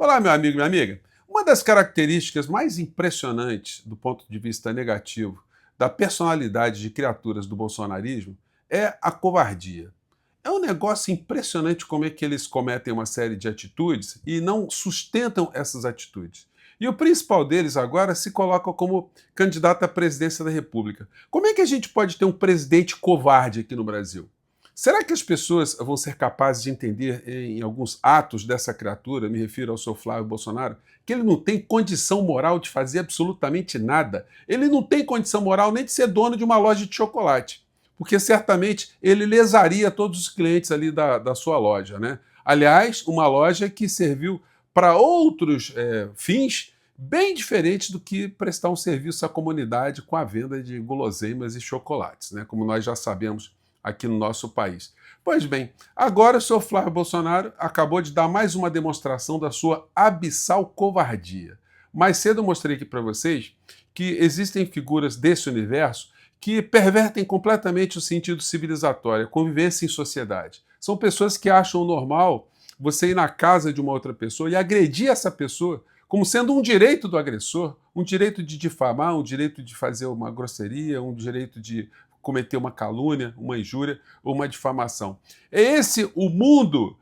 Olá, meu amigo, minha amiga. Uma das características mais impressionantes do ponto de vista negativo da personalidade de criaturas do bolsonarismo é a covardia. É um negócio impressionante como é que eles cometem uma série de atitudes e não sustentam essas atitudes. E o principal deles agora se coloca como candidato à presidência da República. Como é que a gente pode ter um presidente covarde aqui no Brasil? Será que as pessoas vão ser capazes de entender em alguns atos dessa criatura, me refiro ao seu Flávio Bolsonaro, que ele não tem condição moral de fazer absolutamente nada? Ele não tem condição moral nem de ser dono de uma loja de chocolate, porque certamente ele lesaria todos os clientes ali da sua loja, né? Aliás, uma loja que serviu para outros fins bem diferentes do que prestar um serviço à comunidade com a venda de guloseimas e chocolates, né? Como nós já sabemos aqui no nosso país. Pois bem, agora o senhor Flávio Bolsonaro acabou de dar mais uma demonstração da sua abissal covardia. Mais cedo eu mostrei aqui para vocês que existem figuras desse universo que pervertem completamente o sentido civilizatório, a convivência em sociedade. São pessoas que acham normal você ir na casa de uma outra pessoa e agredir essa pessoa como sendo um direito do agressor, um direito de difamar, um direito de fazer uma grosseria, um direito de cometer uma calúnia, uma injúria ou uma difamação. É esse o mundo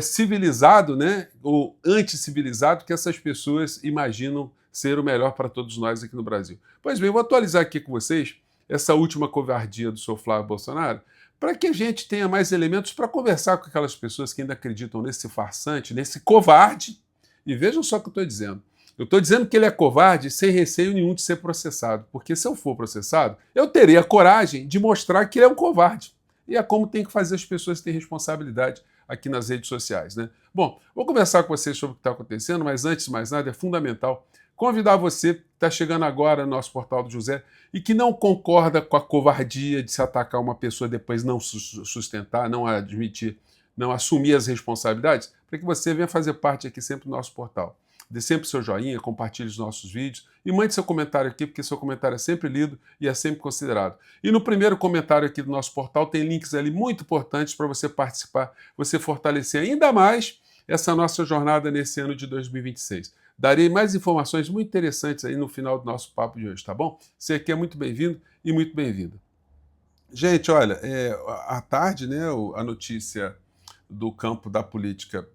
civilizado, né, ou anticivilizado, que essas pessoas imaginam ser o melhor para todos nós aqui no Brasil. Pois bem, eu vou atualizar aqui com vocês essa última covardia do senhor Flávio Bolsonaro, para que a gente tenha mais elementos para conversar com aquelas pessoas que ainda acreditam nesse farsante, nesse covarde. E vejam só o que eu estou dizendo. Eu estou dizendo que ele é covarde sem receio nenhum de ser processado, porque se eu for processado, eu terei a coragem de mostrar que ele é um covarde. E é como tem que fazer as pessoas terem responsabilidade aqui nas redes sociais, né? Bom, vou conversar com vocês sobre o que está acontecendo, mas antes de mais nada, é fundamental convidar você que está chegando agora no nosso Portal do José e que não concorda com a covardia de se atacar uma pessoa e depois não sustentar, não admitir, não assumir as responsabilidades, para que você venha fazer parte aqui sempre do nosso portal. Dê sempre seu joinha, compartilhe os nossos vídeos e mande seu comentário aqui, porque seu comentário é sempre lido e é sempre considerado. E no primeiro comentário aqui do nosso portal tem links ali muito importantes para você participar, você fortalecer ainda mais essa nossa jornada nesse ano de 2026. Darei mais informações muito interessantes aí no final do nosso papo de hoje, tá bom? Você aqui é muito bem-vindo e muito bem-vinda. Gente, olha, à tarde, né, a notícia do campo da política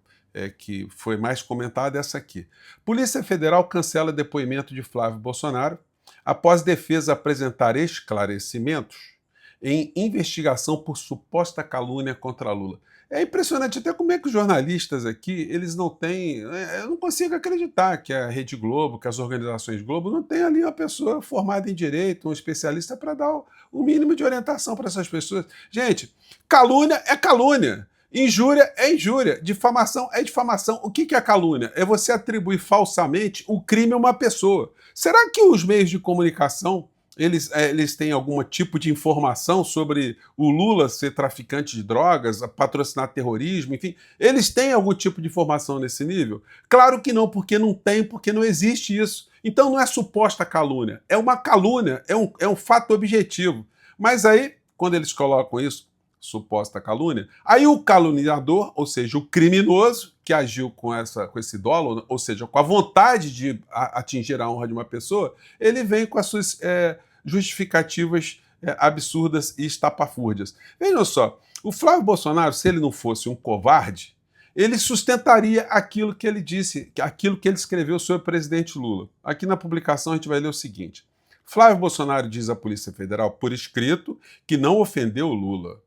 que foi mais comentada é essa aqui. Polícia Federal cancela depoimento de Flávio Bolsonaro após defesa apresentar esclarecimentos em investigação por suposta calúnia contra Lula. É impressionante até como é que os jornalistas aqui, eles não têm... eu não consigo acreditar que a Rede Globo, que as organizações Globo, não tem ali uma pessoa formada em direito, um especialista para dar o mínimo de orientação para essas pessoas. Gente, calúnia é calúnia. Injúria é injúria, difamação é difamação. O que é calúnia? É você atribuir falsamente o crime a uma pessoa. Será que os meios de comunicação eles têm algum tipo de informação sobre o Lula ser traficante de drogas, patrocinar terrorismo, enfim? Eles têm algum tipo de informação nesse nível? Claro que não, porque não tem, porque não existe isso. Então não é suposta calúnia, é uma calúnia, é um fato objetivo. Mas aí, quando eles colocam isso, suposta calúnia, aí o caluniador, ou seja, o criminoso que agiu com esse dolo, ou seja, com a vontade de atingir a honra de uma pessoa, ele vem com as suas justificativas absurdas e estapafúrdias. Vejam só, o Flávio Bolsonaro, se ele não fosse um covarde, ele sustentaria aquilo que ele disse, aquilo que ele escreveu sobre o presidente Lula. Aqui na publicação a gente vai ler o seguinte: Flávio Bolsonaro diz à Polícia Federal, por escrito, que não ofendeu o Lula.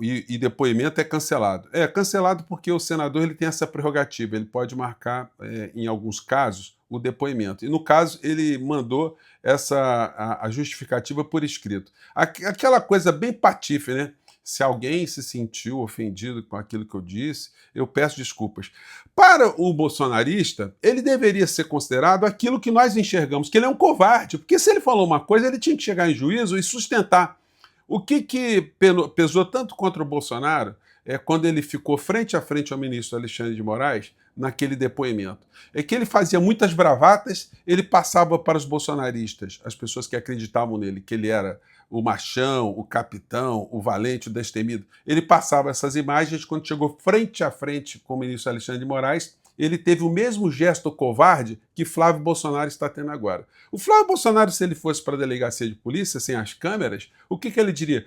E depoimento é cancelado. É cancelado porque o senador ele tem essa prerrogativa, ele pode marcar, em alguns casos, o depoimento. E no caso, ele mandou a justificativa por escrito. Aquela coisa bem patife, né? Se alguém se sentiu ofendido com aquilo que eu disse, eu peço desculpas. Para o bolsonarista, ele deveria ser considerado aquilo que nós enxergamos, que ele é um covarde, porque se ele falou uma coisa, ele tinha que chegar em juízo e sustentar. O que pesou tanto contra o Bolsonaro quando ele ficou frente a frente ao ministro Alexandre de Moraes, naquele depoimento, é que ele fazia muitas bravatas, ele passava para os bolsonaristas, as pessoas que acreditavam nele, que ele era o machão, o capitão, o valente, o destemido. Ele passava essas imagens quando chegou frente a frente com o ministro Alexandre de Moraes, ele teve o mesmo gesto covarde que Flávio Bolsonaro está tendo agora. O Flávio Bolsonaro, se ele fosse para a delegacia de polícia, sem as câmeras, o que ele diria?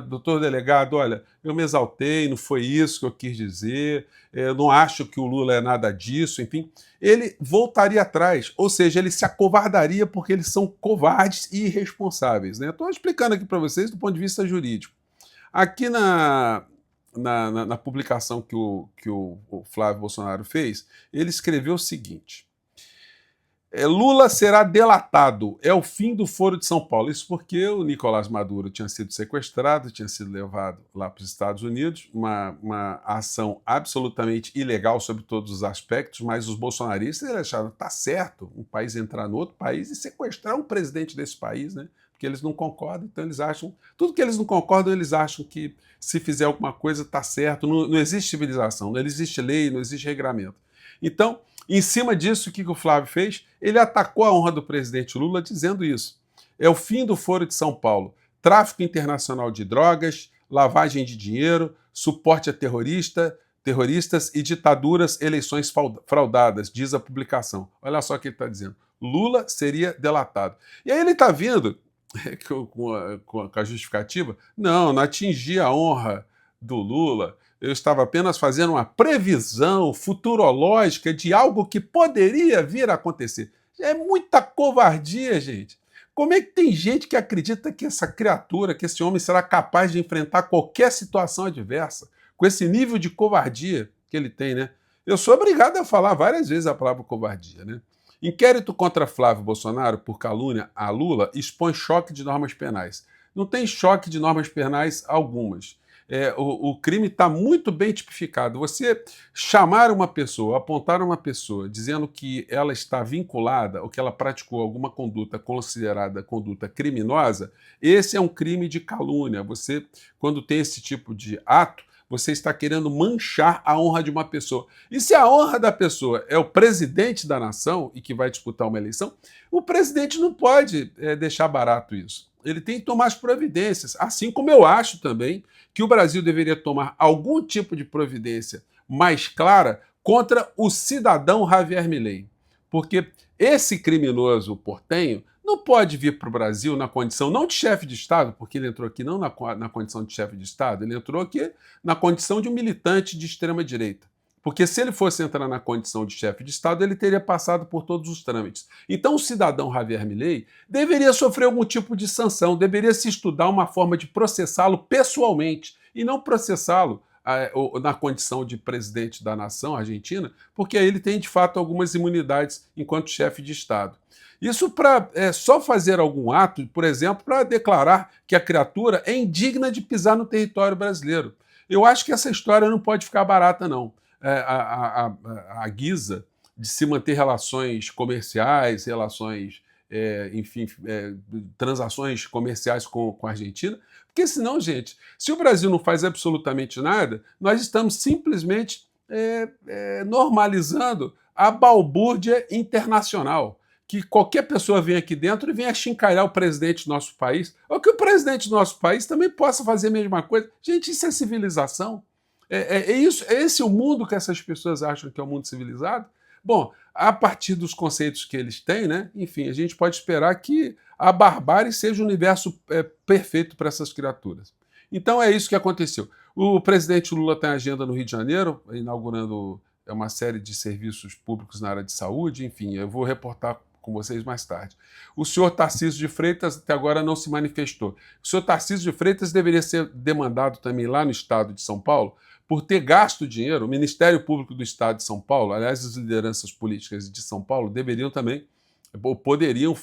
Doutor delegado, olha, eu me exaltei, não foi isso que eu quis dizer, eu não acho que o Lula é nada disso, enfim. Ele voltaria atrás, ou seja, ele se acovardaria porque eles são covardes e irresponsáveis. Estou explicando aqui para vocês do ponto de vista jurídico. Aqui na publicação que o Flávio Bolsonaro fez, ele escreveu o seguinte: Lula será delatado, é o fim do Foro de São Paulo. Isso porque o Nicolás Maduro tinha sido sequestrado, tinha sido levado lá para os Estados Unidos, uma ação absolutamente ilegal sobre todos os aspectos, mas os bolsonaristas acharam que está certo um país entrar no outro país e sequestrar um presidente desse país, né? Porque eles não concordam, então eles acham, tudo que eles não concordam, eles acham que se fizer alguma coisa está certo, não existe civilização, não existe lei, não existe regramento. Então, em cima disso, o que o Flávio fez? Ele atacou a honra do presidente Lula dizendo isso. É o fim do Foro de São Paulo. Tráfico internacional de drogas, lavagem de dinheiro, suporte a terroristas e ditaduras, eleições fraudadas, diz a publicação. Olha só o que ele está dizendo. Lula seria delatado. E aí ele está vindo com a justificativa, não atingi a honra do Lula, eu estava apenas fazendo uma previsão futurológica de algo que poderia vir a acontecer. É muita covardia, gente. Como é que tem gente que acredita que essa criatura, que esse homem será capaz de enfrentar qualquer situação adversa, com esse nível de covardia que ele tem, né? Eu sou obrigado a falar várias vezes a palavra covardia, né? Inquérito contra Flávio Bolsonaro por calúnia a Lula expõe choque de normas penais. Não tem choque de normas penais algumas. O crime está muito bem tipificado. Você chamar uma pessoa, apontar uma pessoa, dizendo que ela está vinculada ou que ela praticou alguma conduta considerada conduta criminosa, esse é um crime de calúnia. Você, quando tem esse tipo de ato, você está querendo manchar a honra de uma pessoa. E se a honra da pessoa é o presidente da nação e que vai disputar uma eleição, o presidente não pode deixar barato isso. Ele tem que tomar as providências, assim como eu acho também que o Brasil deveria tomar algum tipo de providência mais clara contra o cidadão Javier Milei. Porque esse criminoso portenho não pode vir para o Brasil na condição não de chefe de Estado, porque ele entrou aqui não na condição de chefe de Estado, ele entrou aqui na condição de um militante de extrema-direita. Porque se ele fosse entrar na condição de chefe de Estado, ele teria passado por todos os trâmites. Então o cidadão Javier Milei deveria sofrer algum tipo de sanção, deveria se estudar uma forma de processá-lo pessoalmente e não processá-lo na condição de presidente da nação argentina, porque aí ele tem de fato algumas imunidades enquanto chefe de Estado. Isso para só fazer algum ato, por exemplo, para declarar que a criatura é indigna de pisar no território brasileiro. Eu acho que essa história não pode ficar barata, não. A guisa de se manter relações comerciais, relações, enfim, transações comerciais com a Argentina, porque senão, gente, se o Brasil não faz absolutamente nada, nós estamos simplesmente normalizando a balbúrdia internacional. Que qualquer pessoa vem aqui dentro e venha achincalhar o presidente do nosso país, ou que o presidente do nosso país também possa fazer a mesma coisa. Gente, isso é civilização? É esse o mundo que essas pessoas acham que é o mundo civilizado? Bom, a partir dos conceitos que eles têm, né, enfim, a gente pode esperar que a barbárie seja o universo perfeito para essas criaturas. Então é isso que aconteceu. O presidente Lula tem agenda no Rio de Janeiro, inaugurando uma série de serviços públicos na área de saúde, enfim, eu vou reportar com vocês mais tarde. O senhor Tarcísio de Freitas até agora não se manifestou. O senhor Tarcísio de Freitas deveria ser demandado também lá no estado de São Paulo por ter gasto dinheiro. O Ministério Público do Estado de São Paulo, aliás, as lideranças políticas de São Paulo deveriam também, ou poderiam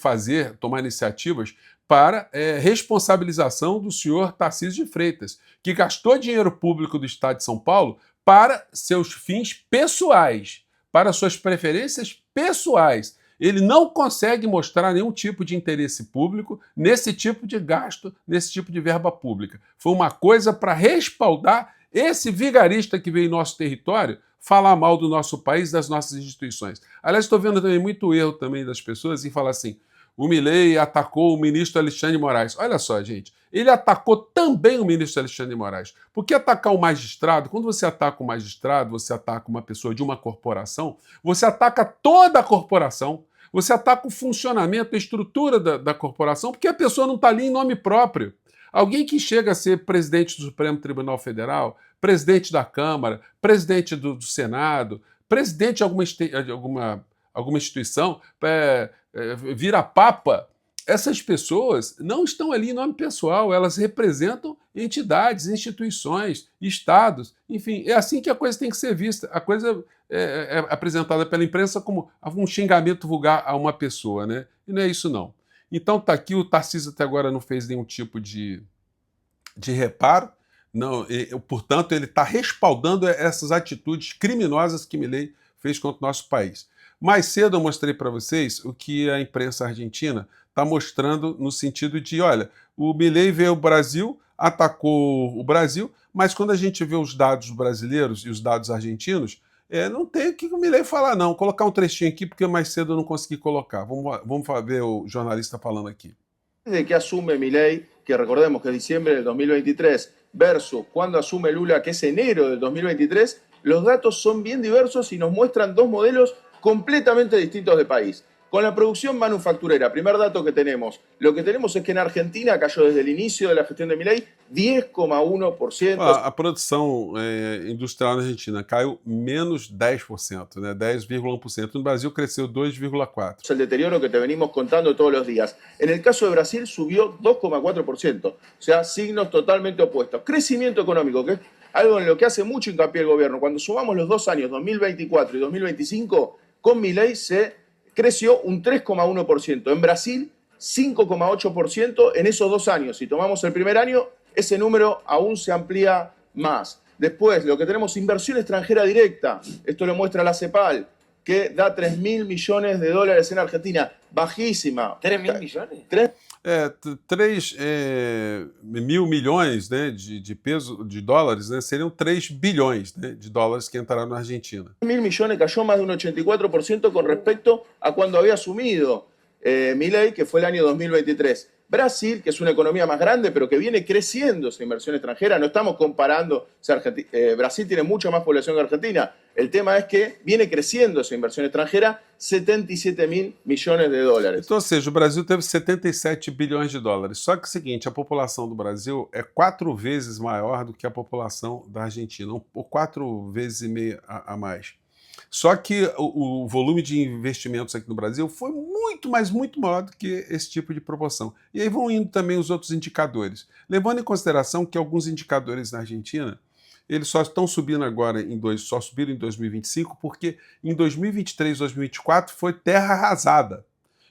tomar iniciativas para responsabilização do senhor Tarcísio de Freitas, que gastou dinheiro público do Estado de São Paulo para seus fins pessoais, para suas preferências pessoais. Ele não consegue mostrar nenhum tipo de interesse público nesse tipo de gasto, nesse tipo de verba pública. Foi uma coisa para respaldar esse vigarista que veio em nosso território falar mal do nosso país, das nossas instituições. Aliás, estou vendo também muito erro também das pessoas em falar assim, o Milei atacou o ministro Alexandre de Moraes. Olha só, gente, ele atacou também o ministro Alexandre de Moraes. Porque atacar o magistrado, quando você ataca o magistrado, você ataca uma pessoa de uma corporação, você ataca toda a corporação, você ataca o funcionamento, a estrutura da corporação, porque a pessoa não está ali em nome próprio. Alguém que chega a ser presidente do Supremo Tribunal Federal, presidente da Câmara, presidente do Senado, presidente de alguma instituição, vira papa, essas pessoas não estão ali em nome pessoal, elas representam entidades, instituições, estados, enfim, é assim que a coisa tem que ser vista. A coisa é apresentada pela imprensa como um xingamento vulgar a uma pessoa, né? E não é isso não. Então tá aqui, o Tarcísio até agora não fez nenhum tipo de reparo, não, portanto ele está respaldando essas atitudes criminosas que Milei fez contra o nosso país. Mais cedo eu mostrei para vocês o que a imprensa argentina está mostrando no sentido de, olha, o Milei veio ao Brasil, atacou o Brasil, mas quando a gente vê os dados brasileiros e os dados argentinos, não tem o que o Milei falar não. Vou colocar um trechinho aqui porque mais cedo eu não consegui colocar. Vamos ver o jornalista falando aqui. Desde que asume Milei, que recordemos que es diciembre del 2023, versus cuando asume Lula, que es enero del 2023, los datos son bien diversos y nos muestran dos modelos completamente distintos de país. Con la producción manufacturera, primer dato que tenemos, lo que tenemos es que en Argentina cayó desde el inicio de la gestión de Milei 10,1%. A produção industrial na Argentina caiu menos 10%, né? 10,1%. No Brasil cresceu 2,4%. El deterioro que te venimos contando todos los días. En el caso de Brasil subió 2,4%, o sea, signos totalmente opuestos. Crecimiento económico, que es algo en lo que hace mucho hincapié el gobierno. Cuando sumamos los 2 años, 2024 y 2025, con Milei se creció un 3,1%. En Brasil, 5,8% en esos 2 años. Si tomamos el primer año, ese número aún se amplía más. Después, lo que tenemos, inversión extranjera directa. Esto lo muestra la CEPAL, que da 3.000 millones de dólares en Argentina. Bajísima. ¿3.000 millones? 3 mil milhões, né, de dólares, né, seriam 3 bilhões, né, de dólares que entraram na Argentina. 3.000 millones cayó más de un 84% con respecto a cuando había asumido Milei, que fue el año 2023. Brasil, que es una economía más grande, pero que viene creciendo esa inversión extranjera, no estamos comparando, o sea, Brasil tiene mucha más población que Argentina, el tema es que viene creciendo esa inversión extranjera, 77.000 millones de dólares. Então, ou seja, o Brasil teve 77 bilhões de dólares. Só que é o seguinte, a população do Brasil é 4 vezes maior do que a população da Argentina, ou 4 vezes e meia a mais. Só que o volume de investimentos aqui no Brasil foi muito, mas muito maior do que esse tipo de proporção. E aí vão indo também os outros indicadores. Levando em consideração que alguns indicadores na Argentina, eles só estão subindo agora, só subiram em 2025, porque em 2023, 2024 foi terra arrasada.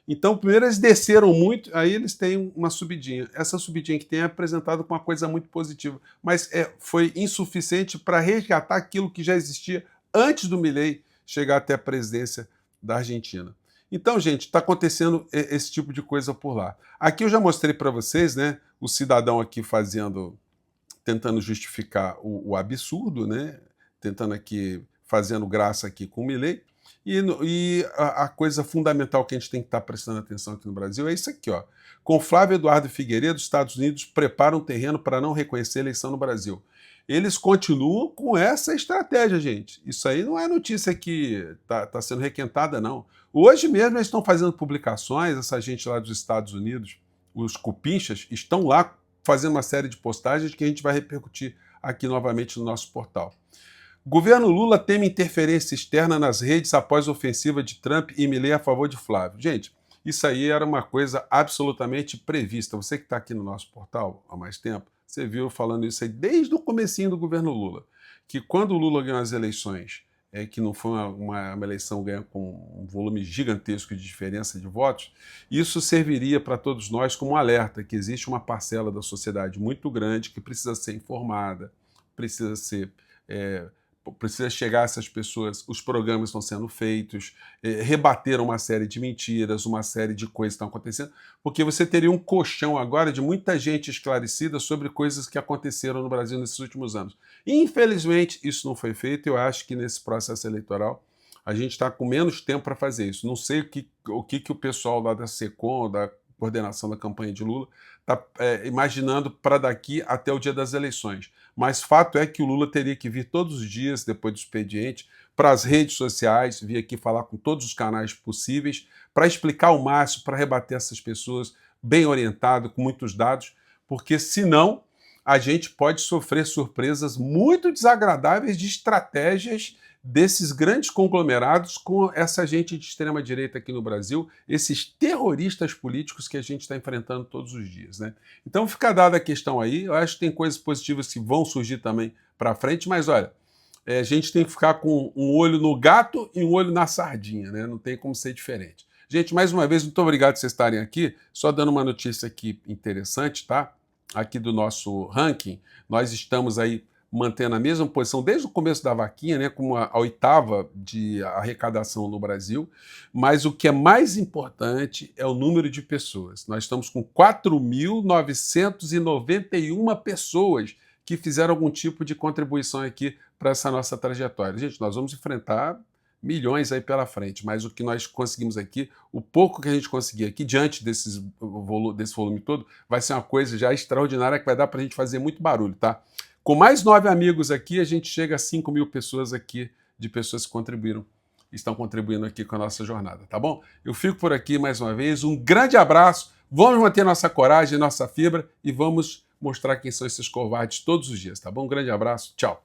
Então, primeiro eles desceram muito, aí eles têm uma subidinha. Essa subidinha que tem é apresentada com uma coisa muito positiva, mas foi insuficiente para resgatar aquilo que já existia antes do Milei chegar até a presidência da Argentina. Então, gente, está acontecendo esse tipo de coisa por lá. Aqui eu já mostrei para vocês, né, o cidadão aqui tentando justificar o absurdo, né, tentando aqui, fazendo graça aqui com o Milei, e a coisa fundamental que a gente tem que estar prestando atenção aqui no Brasil é isso aqui, ó. Com Flávio Eduardo Figueiredo, os Estados Unidos preparam um terreno para não reconhecer a eleição no Brasil. Eles continuam com essa estratégia, gente. Isso aí não é notícia que está sendo requentada, não. Hoje mesmo eles estão fazendo publicações, essa gente lá dos Estados Unidos, os cupinchas, estão lá fazendo uma série de postagens que a gente vai repercutir aqui novamente no nosso portal. Governo Lula teme interferência externa nas redes após a ofensiva de Trump e Milei a favor de Flávio. Gente, isso aí era uma coisa absolutamente prevista. Você que está aqui no nosso portal há mais tempo, você viu falando isso aí desde o comecinho do governo Lula, que quando o Lula ganhou as eleições, que não foi uma eleição ganha com um volume gigantesco de diferença de votos, isso serviria para todos nós como um alerta que existe uma parcela da sociedade muito grande que precisa ser informada, precisa chegar a essas pessoas, os programas estão sendo feitos, rebateram uma série de mentiras, uma série de coisas que estão acontecendo, porque você teria um colchão agora de muita gente esclarecida sobre coisas que aconteceram no Brasil nesses últimos anos. Infelizmente, isso não foi feito, eu acho que nesse processo eleitoral a gente está com menos tempo para fazer isso. Não sei o que o pessoal lá da SECOM, da coordenação da campanha de Lula, está imaginando para daqui até o dia das eleições. Mas fato é que o Lula teria que vir todos os dias, depois do expediente, para as redes sociais, vir aqui falar com todos os canais possíveis, para explicar o máximo, para rebater essas pessoas, bem orientado, com muitos dados, porque senão a gente pode sofrer surpresas muito desagradáveis de estratégias desses grandes conglomerados com essa gente de extrema-direita aqui no Brasil, esses terroristas políticos que a gente está enfrentando todos os dias, né? Então fica dada a questão aí, eu acho que tem coisas positivas que vão surgir também para frente, mas olha, a gente tem que ficar com um olho no gato e um olho na sardinha, né? Não tem como ser diferente. Gente, mais uma vez, muito obrigado por vocês estarem aqui, só dando uma notícia aqui interessante, tá? Aqui do nosso ranking, nós estamos aí mantendo a mesma posição desde o começo da vaquinha, né, como a oitava de arrecadação no Brasil, mas o que é mais importante é o número de pessoas. Nós estamos com 4.991 pessoas que fizeram algum tipo de contribuição aqui para essa nossa trajetória. Gente, nós vamos enfrentar milhões aí pela frente, mas o que nós conseguimos aqui, o pouco que a gente conseguir aqui, diante desse volume todo, vai ser uma coisa já extraordinária que vai dar para a gente fazer muito barulho, tá? Com mais 9 amigos aqui, a gente chega a 5.000 pessoas aqui, de pessoas que contribuíram, estão contribuindo aqui com a nossa jornada, tá bom? Eu fico por aqui mais uma vez, um grande abraço, vamos manter nossa coragem, nossa fibra e vamos mostrar quem são esses covardes todos os dias, tá bom? Um grande abraço, tchau!